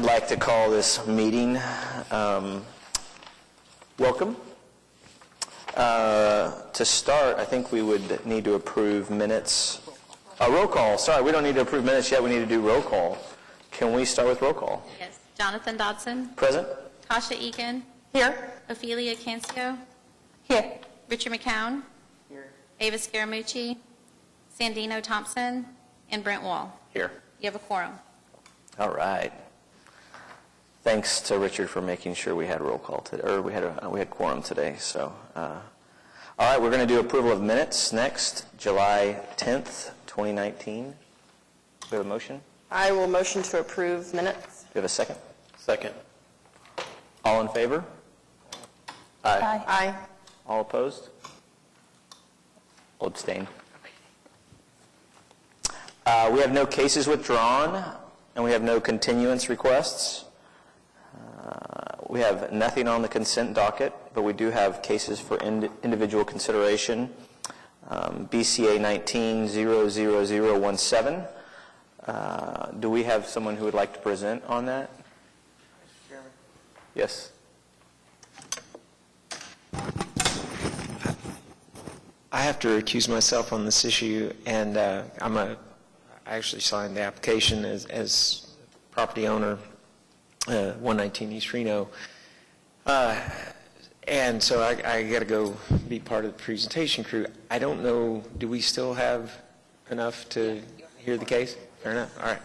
I'd like to call this meeting welcome. To start, I think we would need to approve minutes. Roll call. Sorry, we don't need to approve minutes yet. We need to do roll call. Can we start with roll call? Yes. Jonathan Dodson. Present. Tasha Egan. Here. Ophelia Cancio. Here. Richard McCown. Here. Ava Scaramucci. Sandino Thompson. And Brent Wall. Here. You have a quorum. All right. Thanks to Richard for making sure we had roll call today, or we had quorum today. So, all right, we're going to do approval of minutes next, July 10th, 2019. Do we have a motion? I will motion to approve minutes. Do we have a second? Second. All in favor? Aye. Aye. All opposed? I'll abstain. We have no cases withdrawn, and we have no continuance requests. We have nothing on the consent docket, but we do have cases for individual consideration. BCA 19-00017. Do we have someone who would like to present on that? Mr. Chairman. Yes. I have to recuse myself on this issue, and I actually signed the application as property owner, 119 East Reno, and so I got to go be part of the presentation crew. I don't know, do we still have enough to hear the case? Fair enough. All right.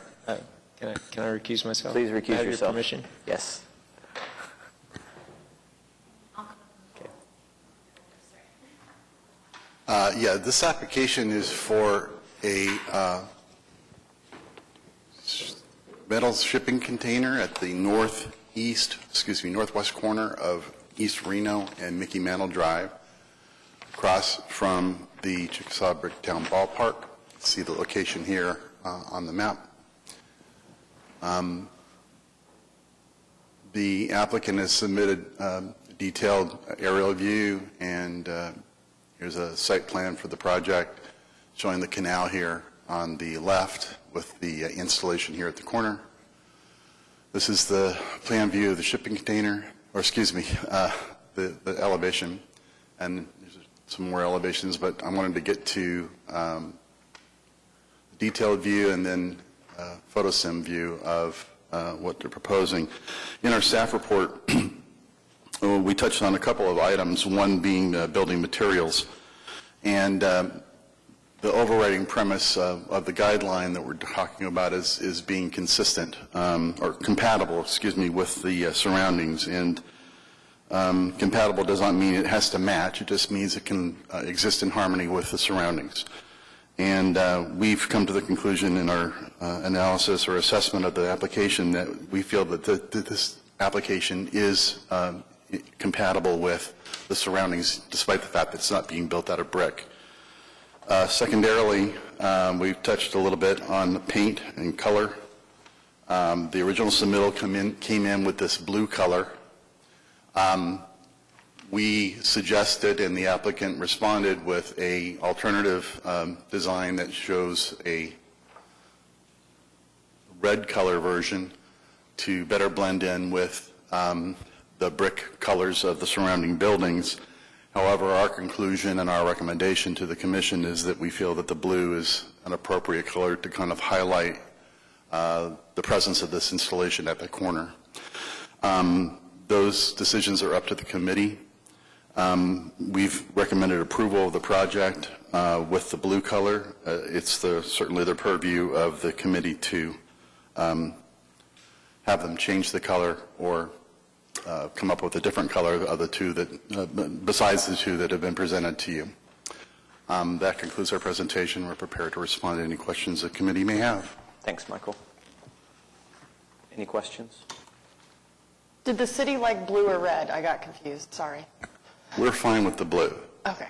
Can I recuse myself? Please recuse Have yourself. Your permission? Yes. Yeah, this application is for a metal shipping container at the northwest corner of East Reno and Mickey Mantle Drive, across from the Chickasaw Bricktown Ballpark. See the location here on the map. The applicant has submitted a detailed aerial view, and here's a site plan for the project showing the canal here on the left with the installation here at the corner. This is the plan view of the shipping container, or excuse me, the elevation. And there's some more elevations, but I wanted to get to detailed view and then photosim view of what they're proposing. In our staff report, we touched on a couple of items, one being building materials. And the overriding premise of the guideline that we're talking about is being consistent, or compatible, excuse me, with the surroundings. And compatible does not mean it has to match. It just means it can exist in harmony with the surroundings. And we've come to the conclusion in our analysis or assessment of the application that we feel that this application is compatible with the surroundings, despite the fact that it's not being built out of brick. Secondarily, we've touched a little bit on the paint and color. The original submittal came in with this blue color. We suggested, and the applicant responded with a alternative design that shows a red color version to better blend in with the brick colors of the surrounding buildings. However, our conclusion and our recommendation to the commission is that we feel that the blue is an appropriate color to kind of highlight the presence of this installation at the corner. Those decisions are up to the committee. We've recommended approval of the project with the blue color. It's certainly the purview of the committee to have them change the color or come up with a different color of the two that, besides the two that have been presented to you. That concludes our presentation. We're prepared to respond to any questions the committee may have. Thanks, Michael. Any questions? Did the city like blue or red? I got confused. Sorry. We're fine with the blue. Okay.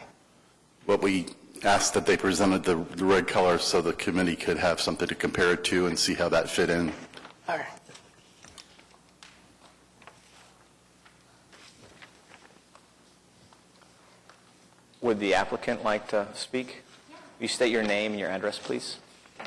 What we asked that they presented the red color so the committee could have something to compare it to and see how that fit in. All right. Would the applicant like to speak? You state your name and your address, please.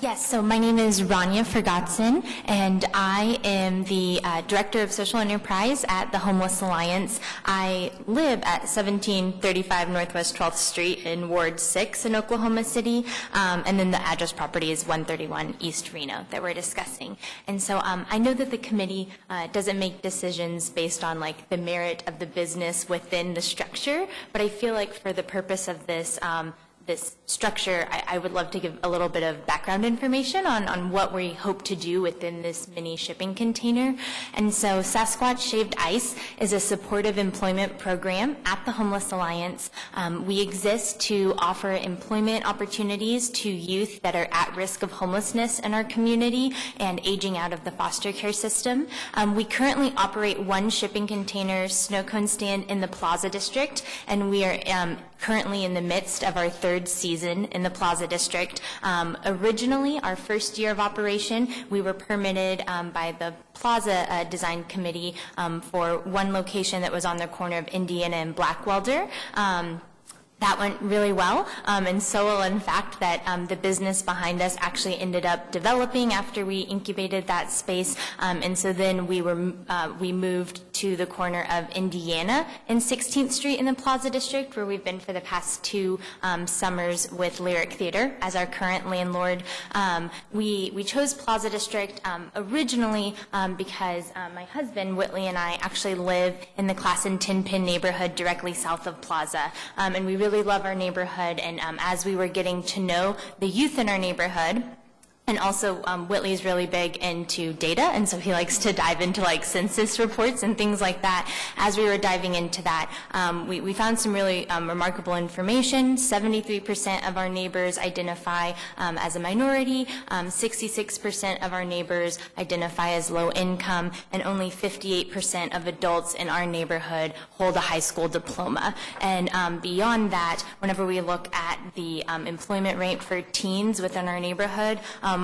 Yes, so my name is Rania Fergatson, and I am the Director of Social Enterprise at the Homeless Alliance. I live at 1735 Northwest 12th Street in Ward 6 in Oklahoma City, and then the address property is 131 East Reno that we're discussing. And so I know that the committee doesn't make decisions based on like the merit of the business within the structure, but I feel like for the purpose of this structure, I would love to give a little bit of background information on what we hope to do within this mini shipping container. And so Sasquatch Shaved Ice is a supportive employment program at the Homeless Alliance. We exist to offer employment opportunities to youth that are at risk of homelessness in our community and aging out of the foster care system. We currently operate one shipping container snow cone stand in the Plaza District, and we are currently in the midst of our third season in the Plaza District. Originally, our first year of operation, we were permitted by the Plaza Design Committee for one location that was on the corner of Indiana and Blackwelder. That went really well, and so well, in fact, that the business behind us actually ended up developing after we incubated that space, and so then we moved to the corner of Indiana and 16th Street in the Plaza District, where we've been for the past 2 summers with Lyric Theater as our current landlord. We chose Plaza District originally because my husband, Whitley, and I actually live in the Classen Tin-Pin neighborhood directly south of Plaza, and we really love our neighborhood, and as we were getting to know the youth in our neighborhood, and also Whitley's really big into data, and so he likes to dive into like census reports and things like that. As we were diving into that, we found some really remarkable information. 73% of our neighbors identify as a minority, 66% of our neighbors identify as low income, and only 58% of adults in our neighborhood hold a high school diploma. And beyond that, whenever we look at the employment rate for teens within our neighborhood,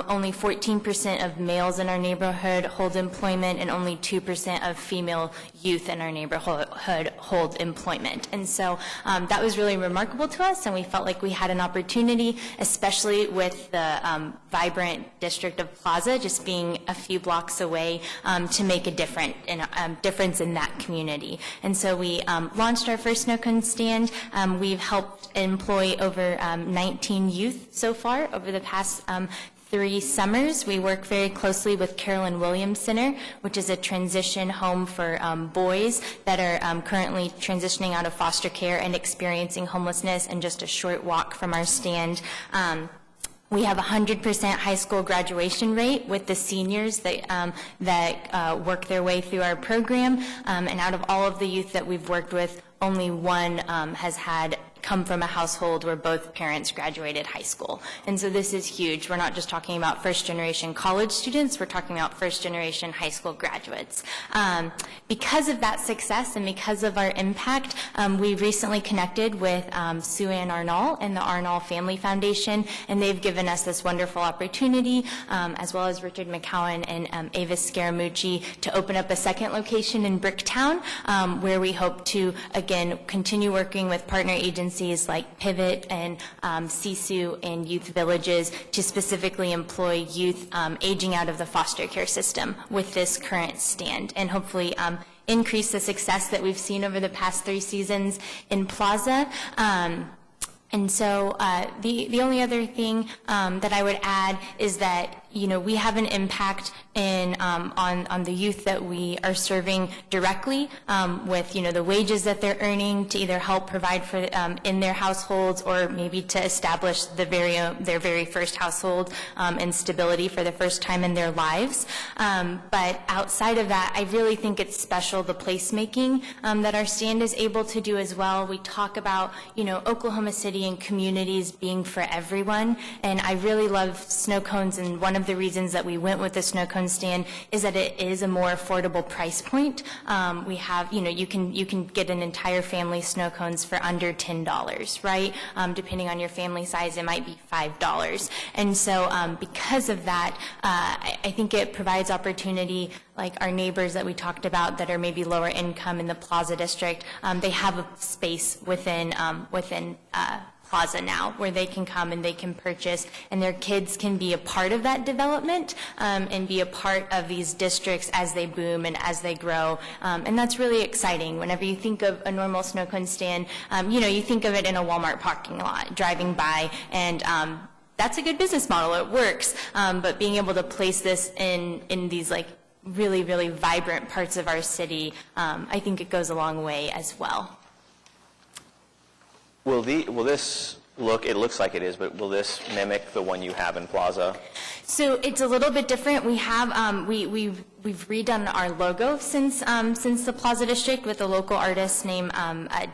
only 14% of males in our neighborhood hold employment, and only 2% of female youth in our neighborhood hold employment. And so that was really remarkable to us, and we felt like we had an opportunity, especially with the vibrant district of Plaza just being a few blocks away, to make a difference in that community. And so we launched our first snow cone stand. We've helped employ over 19 youth so far over the past 3 summers. We work very closely with Carolyn Williams Center, which is a transition home for boys that are currently transitioning out of foster care and experiencing homelessness, and just a short walk from our stand. We have 100% high school graduation rate with the seniors that work their way through our program, and out of all of the youth that we've worked with, only one has come from a household where both parents graduated high school. And so this is huge. We're not just talking about first-generation college students, we're talking about first-generation high school graduates. Because of that success and because of our impact, we recently connected with Sue Ann Arnall and the Arnall Family Foundation, and they've given us this wonderful opportunity, as well as Richard McCowan and Avis Scaramucci, to open up a second location in Bricktown, where we hope to, again, continue working with partner agencies like Pivot and CSU and Youth Villages to specifically employ youth aging out of the foster care system with this current stand, and hopefully increase the success that we've seen over the past 3 seasons in Plaza. And so the only other thing that I would add is that, we have an impact on the youth that we are serving directly with, the wages that they're earning to either help provide for in their households, or maybe to establish their very first household and stability for the first time in their lives. But outside of that, I really think it's special, the placemaking that our stand is able to do as well. We talk about, Oklahoma City and communities being for everyone, and I really love snow cones, and one of the reasons that we went with the snow cone stand is that it is a more affordable price point. We have, you can get an entire family snow cones for under $10, right? Depending on your family size, it might be $5. And so because of that, I think it provides opportunity, like our neighbors that we talked about that are maybe lower income in the Plaza District, they have a space within plaza now, where they can come and they can purchase, and their kids can be a part of that development and be a part of these districts as they boom and as they grow. And that's really exciting. Whenever you think of a normal snow cone stand, you think of it in a Walmart parking lot, driving by, and that's a good business model. It works. But being able to place this in these like really, really vibrant parts of our city, I think it goes a long way as well. Will this look, it looks like it is, but will this mimic the one you have in Plaza? So it's a little bit different. We have we've redone our logo since the Plaza District with a local artist named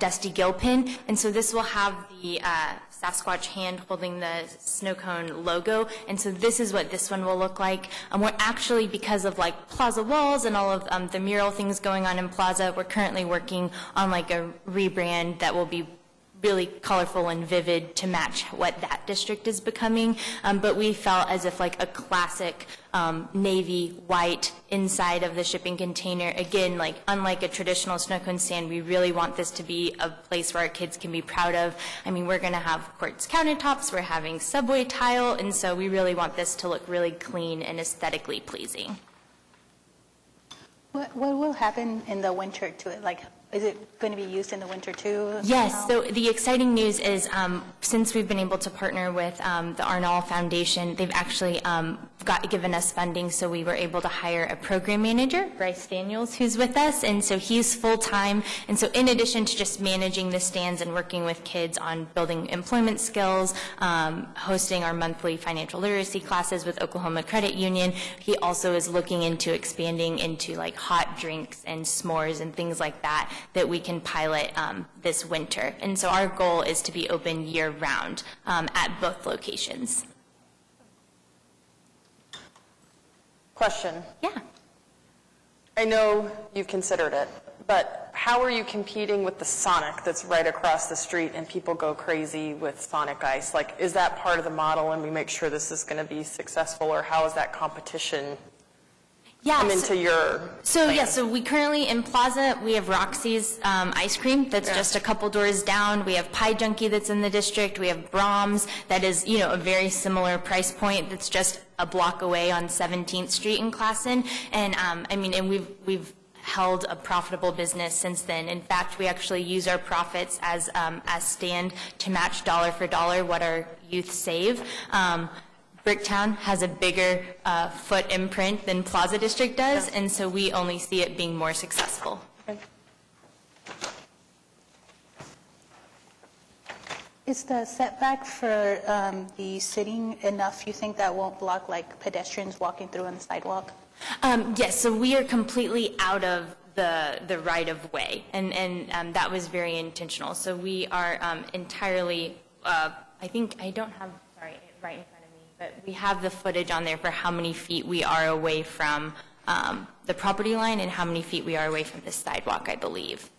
Dusty Gilpin, and so this will have the Sasquatch hand holding the snow cone logo, and so this is what this one will look like. We're actually, because of like Plaza walls and all of the mural things going on in Plaza, we're currently working on like a rebrand that will be really colorful and vivid to match what that district is becoming. But we felt as if like a classic navy white inside of the shipping container. Again, like unlike a traditional snow cone stand, we really want this to be a place where our kids can be proud of. I mean, we're going to have quartz countertops, we're having subway tile, and so we really want this to look really clean and aesthetically pleasing. What will happen in the winter to it? Like, is it going to be used in the winter too? Yes, so the exciting news is since we've been able to partner with the Arnall Foundation, they've actually given us funding, so we were able to hire a program manager, Bryce Daniels, who's with us, and so he's full-time. And so in addition to just managing the stands and working with kids on building employment skills, hosting our monthly financial literacy classes with Oklahoma Credit Union, he also is looking into expanding into like hot drinks and s'mores and things like that we can pilot this winter. And so our goal is to be open year-round at both locations. Question. Yeah. I know you've considered it, but how are you competing with the Sonic that's right across the street and people go crazy with Sonic Ice? Like, is that part of the model and we make sure this is going to be successful, or how is that competition come into your plan? So we currently in Plaza, we have Roxy's ice cream that's just a couple doors down. We have Pie Junkie that's in the district. We have Brahms that is, a very similar price point that's just a block away on 17th Street in Classen. And and we've held a profitable business since then. In fact, we actually use our profits as stand to match dollar for dollar what our youth save. Bricktown has a bigger foot imprint than Plaza District does, and so we only see it being more successful. Okay. Is the setback for the sitting enough? You think that won't block like pedestrians walking through on the sidewalk? Yes, so we are completely out of the right of way, and that was very intentional. So we are entirely, I don't have, sorry, right in front of me, but we have the footage on there for how many feet we are away from the property line and how many feet we are away from the sidewalk, I believe.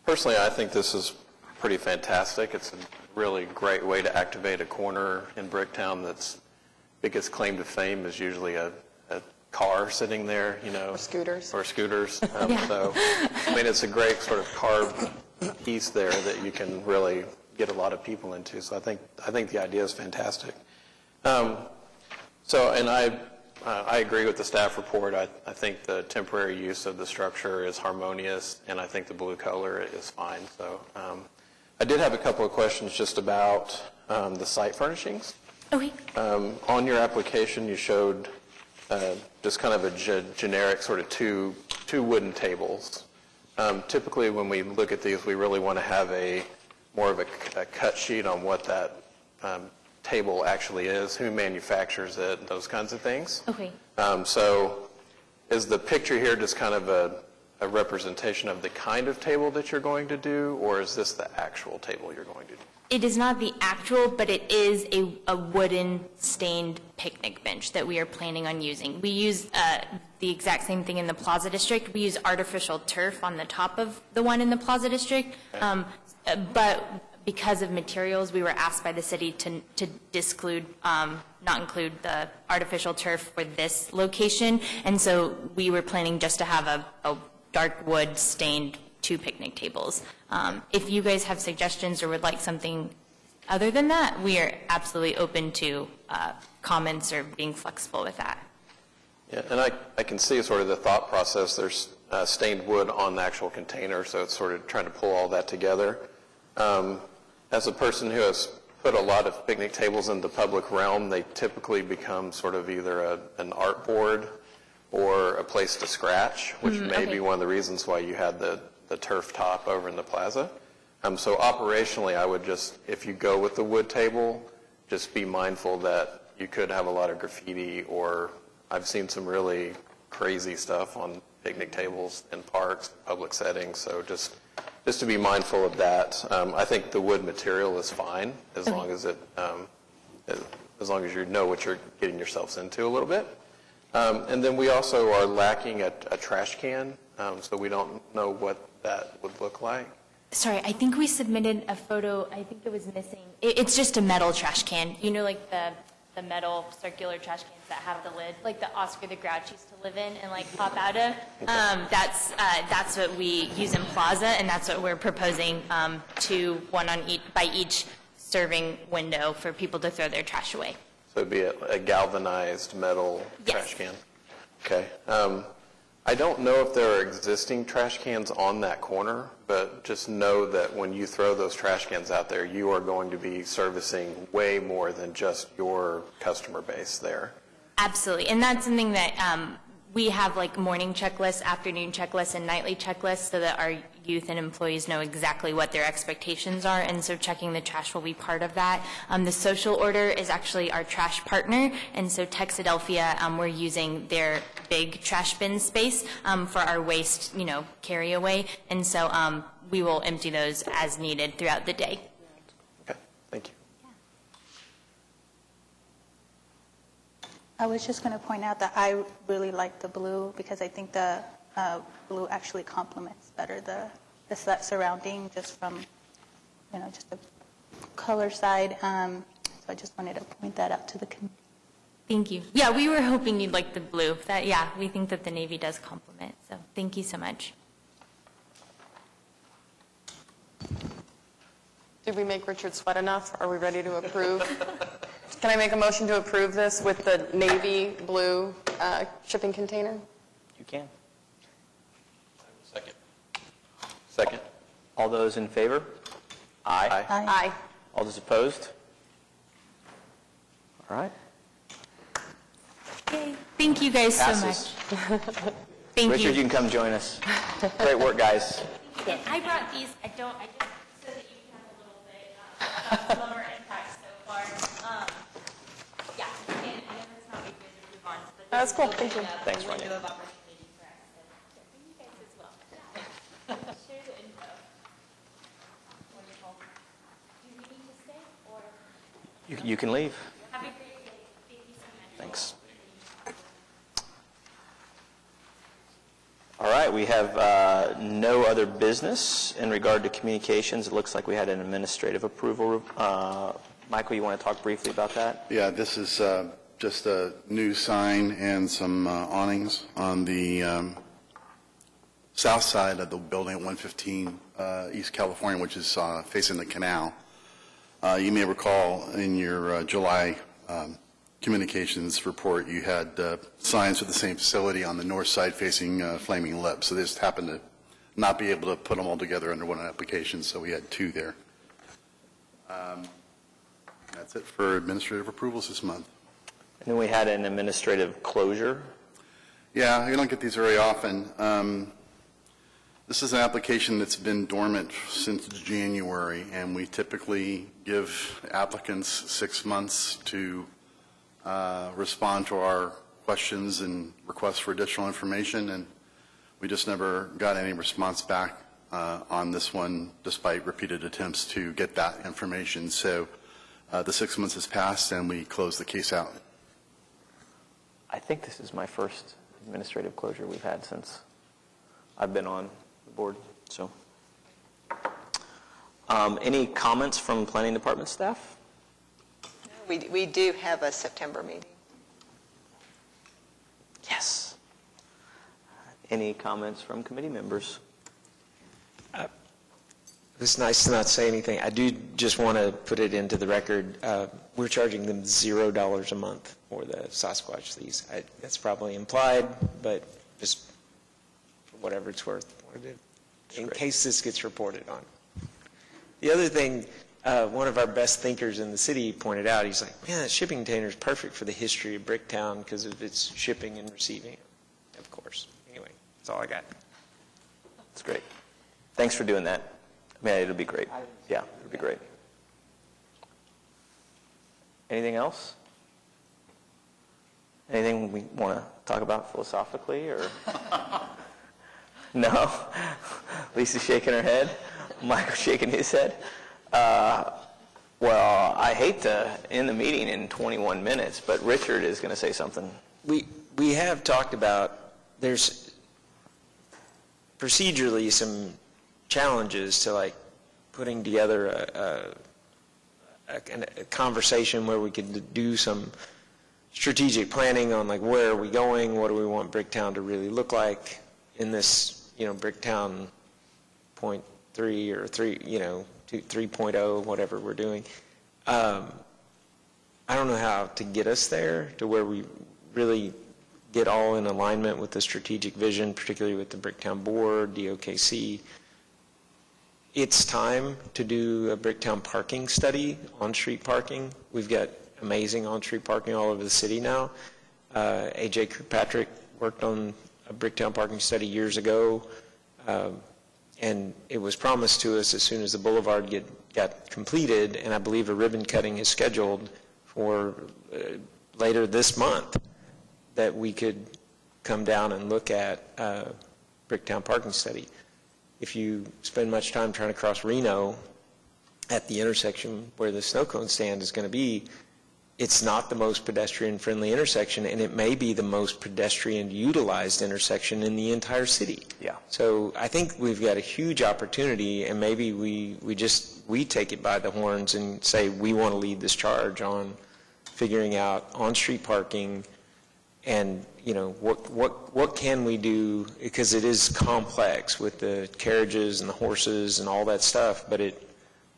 Personally, I think this is pretty fantastic. It's a really great way to activate a corner in Bricktown that's biggest claim to fame is usually a car sitting there, Or scooters. Or scooters. So, it's a great sort of carved piece there that you can really get a lot of people into. So I think the idea is fantastic. I agree with the staff report. I think the temporary use of the structure is harmonious, and I think the blue color is fine. So I did have a couple of questions just about the site furnishings. Okay. On your application, you showed just kind of a generic sort of two wooden tables. Typically, when we look at these, we really want to have more of a cut sheet on what that table actually is, who manufactures it, those kinds of things. Okay. So is the picture here just kind of a representation of the kind of table that you're going to do, or is this the actual table you're going to do? It is not the actual, but it is a wooden stained picnic bench that we are planning on using. We use the exact same thing in the Plaza District. We use artificial turf on the top of the one in the Plaza District. Okay. But because of materials, we were asked by the city to disclude, not include the artificial turf for this location. And so we were planning just to have a dark wood stained 2 picnic tables. If you guys have suggestions or would like something other than that, we are absolutely open to comments or being flexible with that. Yeah, and I can see sort of the thought process. There's stained wood on the actual container, so it's sort of trying to pull all that together. As a person who has put a lot of picnic tables in the public realm, they typically become sort of either an art board or a place to scratch, which may be one of the reasons why you had the turf top over in the plaza. So operationally, I would just, if you go with the wood table, just be mindful that you could have a lot of graffiti, or I've seen some really crazy stuff on picnic tables in parks, public settings, so just to be mindful of that. I think the wood material is fine as long as you know what you're getting yourselves into a little bit. And then we also are lacking a trash can, so we don't know what that would look like. Sorry, I think we submitted a photo, I think it was missing. It's just a metal trash can. You know, like the metal circular trash cans that have the lid, like the Oscar the Grouch used to live in and like pop out of. That's what we use in Plaza, and that's what we're proposing, one on each, by each serving window for people to throw their trash away. So it'd be a galvanized metal trash can? Okay. I don't know if there are existing trash cans on that corner, but just know that when you throw those trash cans out there, you are going to be servicing way more than just your customer base there. Absolutely, and that's something that we have, like morning checklists, afternoon checklists, and nightly checklists so that our youth and employees know exactly what their expectations are, and so checking the trash will be part of that. The social order is actually our trash partner, and so Texadelphia, we're using their big trash bin space for our waste, carry away, and so we will empty those as needed throughout the day. Okay, thank you. I was just going to point out that I really like the blue because I think the blue actually complements better the surrounding just from, just the color side. So I just wanted to point that out to the community. Thank you. Yeah, we were hoping you'd like the blue. We think that the navy does complement. So thank you so much. Did we make Richard sweat enough? Are we ready to approve? Can I make a motion to approve this with the navy blue shipping container? You can. Second. All those in favor? Aye. Aye. All those opposed? All right. Yay. Thank you guys so much. Passes. Thank Richard, you you. can come join us. Great work, guys. And I brought these. I just so that you can have a little bit about some of our impacts so far. And I know it's not what you guys approve on, but That's cool. Thank you. Thanks, window Ronnie. of opportunity for us. So for you guys as well. Share the info. Wonderful. Do we need to stay or You can leave. have a great day? Thank you so much. Thanks. All right, we have no other business in regard to communications. It looks like we had an administrative approval. Michael, you want to talk briefly about that? Yeah, this is just a new sign and some awnings on the south side of the building at 115 East California, which is facing the canal. You may recall in your July communications report, you had signs for the same facility on the north side facing Flaming Lips. So they just happened to not be able to put them all together under one application, so we had 2 there. That's it for administrative approvals this month. And then we had an administrative closure. Yeah, you don't get these very often. This is an application that's been dormant since January, and we typically give applicants 6 months to respond to our questions and requests for additional information, and we just never got any response back on this one, despite repeated attempts to get that information. So the 6 months has passed, and we closed the case out. I think this is my first administrative closure we've had since I've been on the board. So, Any comments from planning department staff? We do have a September meeting. Yes. Any comments from committee members? It's nice to not say anything. I do just want to put it into the record. We're charging them $0 a month for the Sasquatch lease. That's probably implied, but just for whatever it's worth, in case this gets reported on. The other thing, one of our best thinkers in the city pointed out, he's like, man, that shipping container is perfect for the history of Bricktown because of its shipping and receiving, of course. Anyway, that's all I got. That's great. Thanks for doing that. I mean, it'll be great. Yeah, it'll be great. Anything else? Anything we want to talk about philosophically, or? No? Lisa's shaking her head. Michael's shaking his head. Well, I hate to end the meeting in 21 minutes, but Richard is going to say something. We have talked about, there's procedurally some challenges to like putting together a conversation where we could do some strategic planning on like where are we going, what do we want Bricktown to really look like in this, Bricktown 0.3 or 3.0, whatever we're doing. I don't know how to get us there to where we really get all in alignment with the strategic vision, particularly with the Bricktown board, DOKC. It's time to do a Bricktown parking study, on-street parking. We've got amazing on-street parking all over the city now. A.J. Kirkpatrick worked on a Bricktown parking study years ago, and it was promised to us as soon as the boulevard got completed, and I believe a ribbon cutting is scheduled for later this month, that we could come down and look at Bricktown parking study. If you spend much time trying to cross Reno at the intersection where the snow cone stand is going to be, it's not the most pedestrian-friendly intersection, and it may be the most pedestrian-utilized intersection in the entire city. Yeah. So I think we've got a huge opportunity, and maybe we take it by the horns and say we want to lead this charge on figuring out on-street parking, and what can we do, because it is complex with the carriages and the horses and all that stuff, but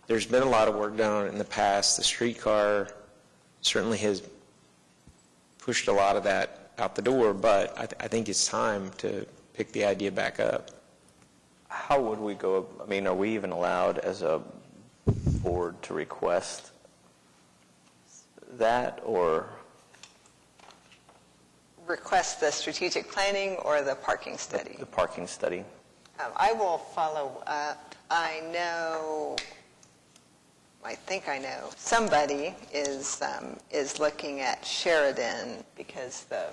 there's been a lot of work done on it in the past. The streetcar certainly has pushed a lot of that out the door, but I think it's time to pick the idea back up. How would we go? I mean, are we even allowed as a board to request that, or? Request the strategic planning or the parking study? The parking study. I will follow up. I think I know somebody is looking at Sheridan, because the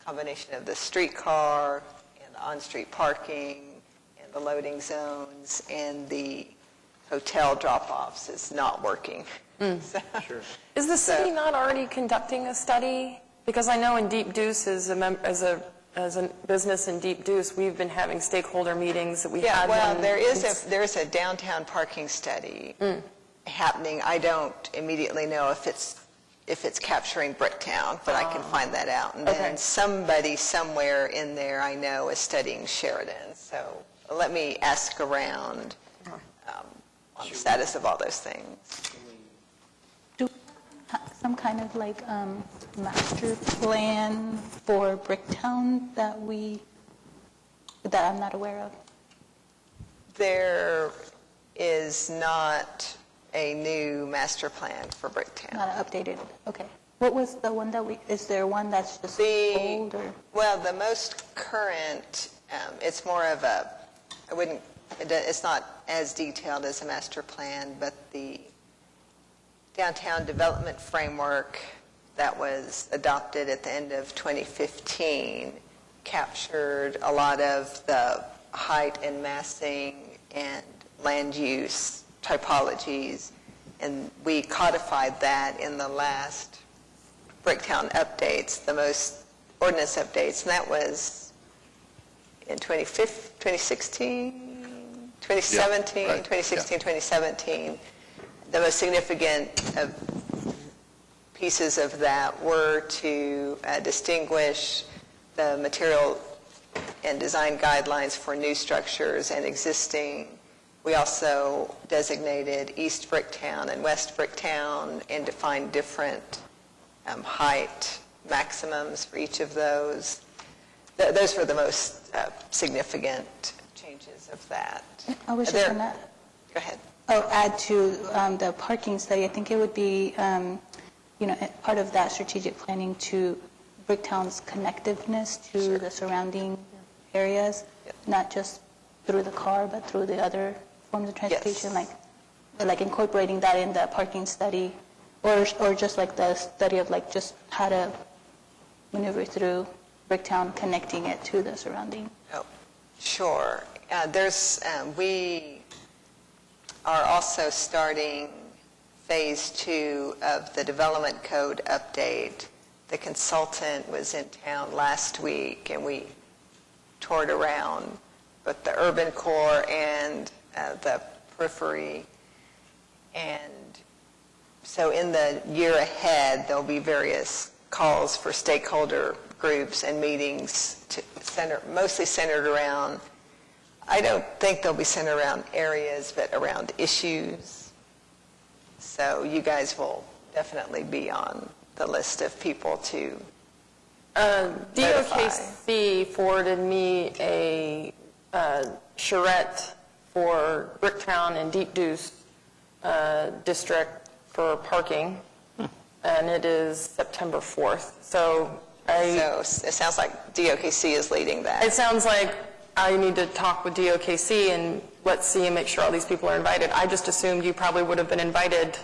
combination of the streetcar and the on-street parking and the loading zones and the hotel drop-offs is not working. So, Sure. Is the city not already conducting a study? Because I know in Deep Deuce, as a business in Deep Deuce, we've been having stakeholder meetings that we yeah, had. well, one- there's a downtown parking study happening. I don't immediately know if it's capturing Bricktown, but I can find that out. And then somebody somewhere in there I know is studying Sheridan. So let me ask around on the status of all those things. Do some kind of like master plan for Bricktown that I'm not aware of? There is not a new master plan for Bricktown. Not updated, okay. What was the one is there one that's just old or? Well, the most current, it's more of it's not as detailed as a master plan, but the downtown development framework that was adopted at the end of 2015 captured a lot of the height and massing and land use typologies, and we codified that in the last Bricktown updates, the most ordinance updates, and that was in 2016, 2017, Yeah, right, 2016, yeah. 2017, the most significant pieces of that were to distinguish the material and design guidelines for new structures and existing. We also designated East Bricktown and West Bricktown and defined different height maximums for each of those. Those were the most significant changes of that. I was just going to Go ahead. add to the parking study. I think it would be, part of that strategic planning to Bricktown's connectiveness to the surrounding areas, not just through the car, but through the other forms of transportation, like incorporating that in the parking study, or just like the study of like just how to maneuver through Bricktown, connecting it to the surrounding. Oh, sure. We are also starting phase 2 of the development code update. The consultant was in town last week, and we toured around both the urban core and the periphery. And so in the year ahead, there'll be various calls for stakeholder groups and meetings mostly centered around, I don't think they'll be centered around areas, but around issues. So you guys will definitely be on the list of people to DOKC forwarded me a charrette for Bricktown and Deep Deuce district for parking, and it is September 4th. So So it sounds like DOKC is leading that. it sounds like I need to talk with DOKC and let's see and make sure all these people are invited. I just assumed you probably would have been invited.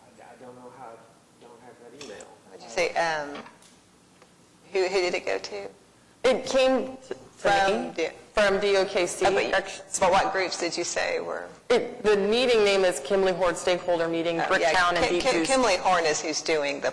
I don't know how, don't have that email. What'd you say? Who did it go to? It came from DOKC. But what groups did you say were? The meeting name is Kimley Horde Stakeholder Meeting, Bricktown and Deep Deuce. Kimley Horn is who's doing the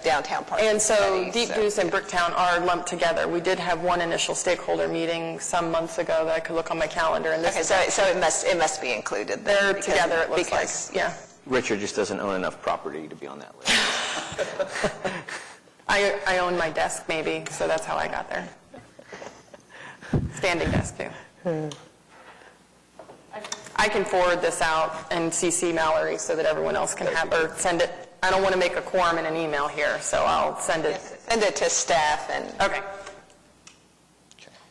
downtown park. And so study, Deep Deuce and Bricktown are lumped together. We did have one initial stakeholder meeting some months ago that I could look on my calendar, and this Okay, is so it must be included then. they're because- together, it looks because- like. Yeah. Richard just doesn't own enough property to be on that list. I own my desk maybe, so that's how I got there. Standing desk too. I can forward this out and CC Mallory so that everyone else can have, or send it. I don't want to make a quorum in an email here, so I'll send it. Send it to staff and. Okay.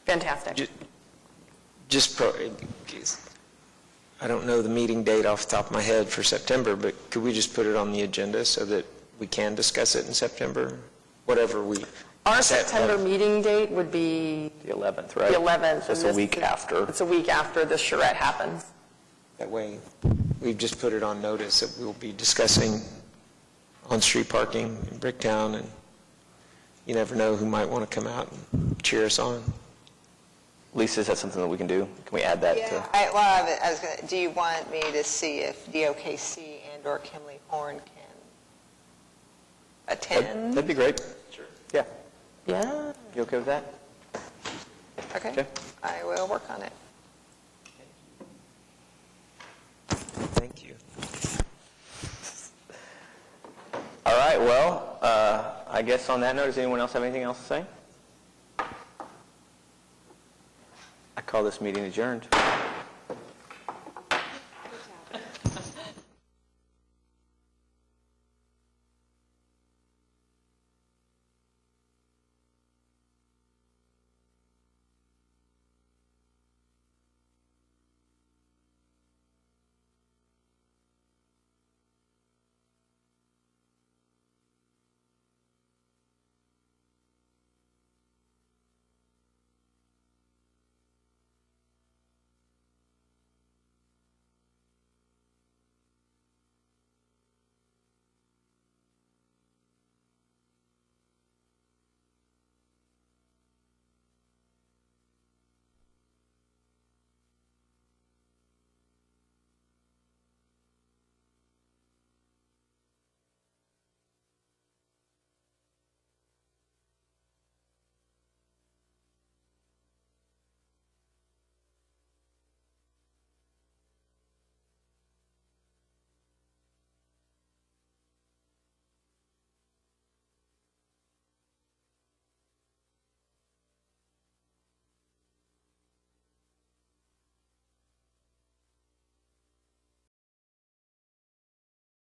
Fantastic. I don't know the meeting date off the top of my head for September, but could we just put it on the agenda so that we can discuss it in September? Whatever we. Our September meeting date would be The 11th, right? the 11th. That's and a week after. It's a week after the charrette happens. That way, we've just put it on notice that we'll be discussing on-street parking in Bricktown, and you never know who might want to come out and cheer us on. Lisa, is that something that we can do? Can we add that to? Yeah, I was going to, do you want me to see if DOKC and or Kimley Horn can attend? That'd be great. Sure. Yeah. Yeah. You okay with that? Okay, Okay. I will work on it. Thank you. All right, well, I guess on that note, does anyone else have anything else to say? I call this meeting adjourned.